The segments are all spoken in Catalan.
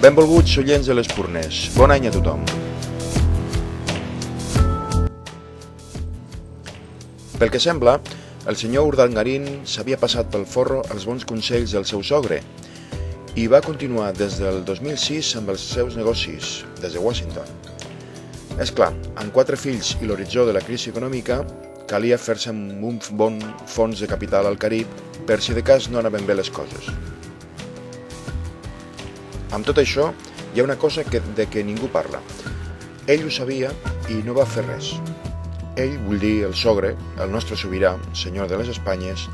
Benvolguts oients de l'Espurners, bon any a tothom. Pel que sembla, el senyor Urdangarín s'havia passat pel forro els bons consells del seu sogre i va continuar des del 2006 amb els seus negocis, des de Washington. És clar, amb 4 fills i l'horitzó de la crisi econòmica, calia fer-se amb un bon fons de capital al Carib per si de cas no anaven bé les coses. Amb tot això, hi ha una cosa de què ningú parla. Ell ho sabia i no va fer res. Ell, vull dir el sogre, el nostre sobirà, senyor de les Espanyes,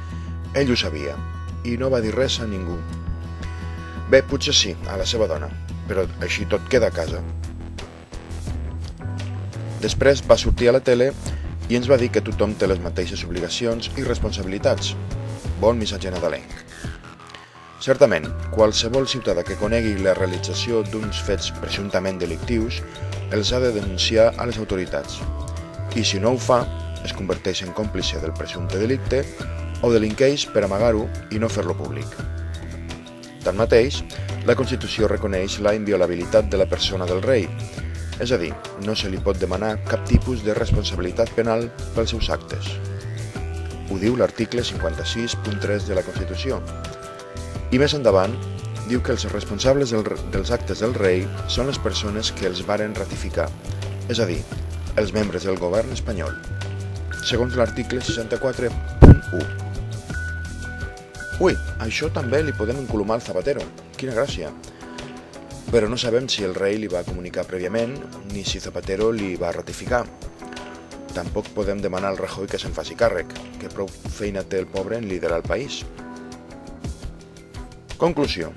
ell ho sabia i no va dir res a ningú. Bé, potser sí, a la seva dona, però així tot queda a casa. Després va sortir a la tele i ens va dir que tothom té les mateixes obligacions i responsabilitats. Bon missatge nadalenc. Certament, qualsevol ciutadà que conegui la realització d'uns fets presumptament delictius els ha de denunciar a les autoritats. I si no ho fa, es converteix en còmplice del presumpte delicte o delinqueix per amagar-ho i no fer-lo públic. Tanmateix, la Constitució reconeix la inviolabilitat de la persona del rei, és a dir, no se li pot demanar cap tipus de responsabilitat penal pels seus actes. Ho diu l'article 56.3 de la Constitució. I més endavant, diu que els responsables dels actes del rei són les persones que els varen ratificar, és a dir, els membres del govern espanyol, segons l'article 64.1. Ui, això també li podem encolomar al Zapatero, quina gràcia! Però no sabem si el rei li va comunicar prèviament ni si Zapatero li va ratificar. Tampoc podem demanar al Rajoy que se'n faci càrrec, que prou feina té el pobre en liderar el país. Conclusió.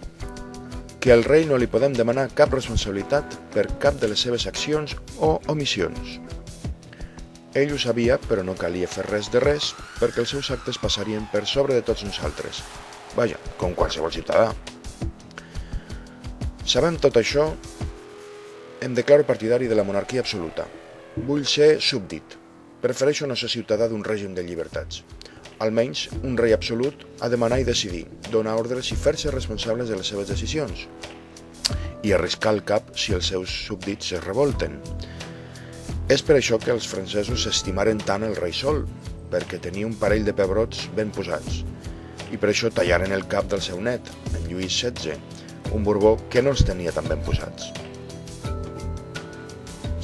Que al rei no li podem demanar cap responsabilitat per cap de les seves accions o omissions. Ell ho sabia, però no calia fer res de res perquè els seus actes passarien per sobre de tots nosaltres. Vaja, com qualsevol ciutadà. Sabem tot això, em declaro partidari de la monarquia absoluta. Vull ser súbdit. Prefereixo no ser ciutadà d'un règim de llibertats. Almenys, un rei absolut ha de manar i decidir, donar ordres i fer-se responsables de les seves decisions. I arriscar el cap si els seus súbdits es revolten. És per això que els francesos s'estimaren tant el rei Sol, perquè tenia un parell de pebrots ben posats. I per això tallaren el cap del seu net, en Lluís XVI, un Borbó que no els tenia tan ben posats.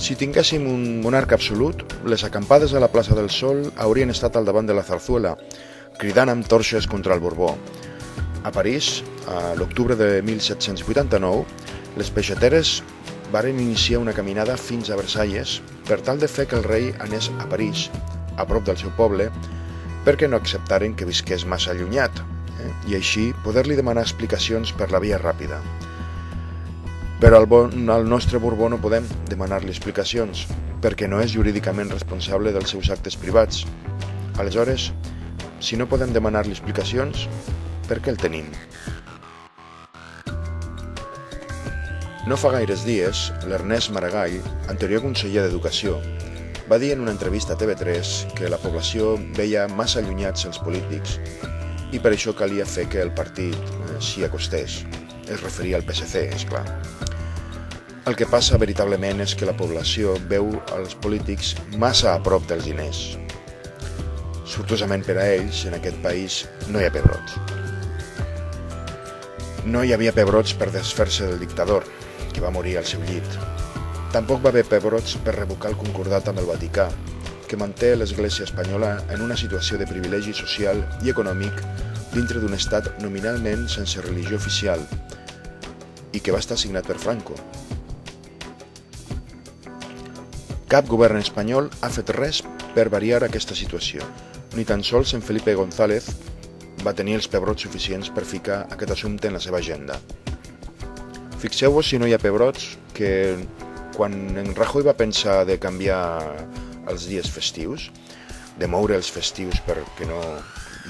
Si tinguéssim un monarca absolut, les acampades a la plaça del Sol haurien estat al davant de la Zarzuela, cridant amb torxes contra el Borbó. A París, a l'octubre de 1789, les peixateres varen iniciar una caminada fins a Versalles per tal de fer que el rei anés a París, a prop del seu poble, perquè no acceptaren que visqués massa allunyat, i així poder-li demanar explicacions per la via ràpida. Però al nostre Borbó no podem demanar-li explicacions, perquè no és jurídicament responsable dels seus actes privats. Aleshores, si no podem demanar-li explicacions, per què el tenim? No fa gaires dies, l'Ernest Maragall, anterior conseller d'Educació, va dir en una entrevista a TV3 que la població veia massa allunyats els polítics i per això calia fer que el partit s'hi acostés. Es referia al PSC, és clar. El que passa veritablement és que la població veu els polítics massa a prop dels diners. Sortosament per a ells, en aquest país, no hi ha pebrots. No hi havia pebrots per desfer-se del dictador, que va morir al seu llit. Tampoc va haver pebrots per revocar el concordat amb el Vaticà, que manté l'Església espanyola en una situació de privilegi social i econòmic dintre d'un estat nominalment sense religió oficial i que va estar signat per Franco. Cap govern espanyol ha fet res per variar aquesta situació. Ni tan sols en Felipe González va tenir els pebrots suficients per ficar aquest assumpte en la seva agenda. Fixeu-vos si no hi ha pebrots que quan en Rajoy va pensar de canviar els dies festius, de moure els festius perquè no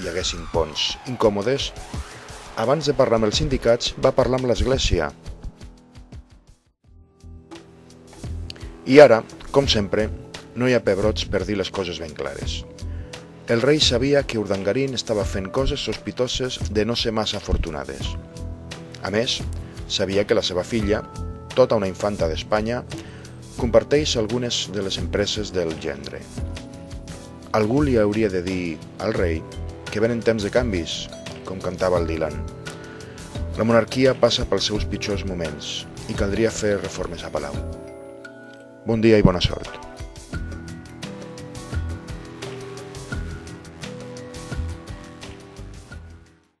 hi haguessin ponts incòmodes, abans de parlar amb els sindicats va parlar amb l'Església. I ara, com sempre, no hi ha pebrots per dir les coses ben clares. El rei sabia que Urdangarín estava fent coses sospitoses de no ser massa afortunades. A més, sabia que la seva filla, tota una infanta d'Espanya, comparteix algunes de les empreses del gendre. Algú li hauria de dir al rei que venen temps de canvis, com cantava el Dylan. La monarquia passa pels seus pitjors moments i caldria fer reformes a Palau. Bon dia i bona sort.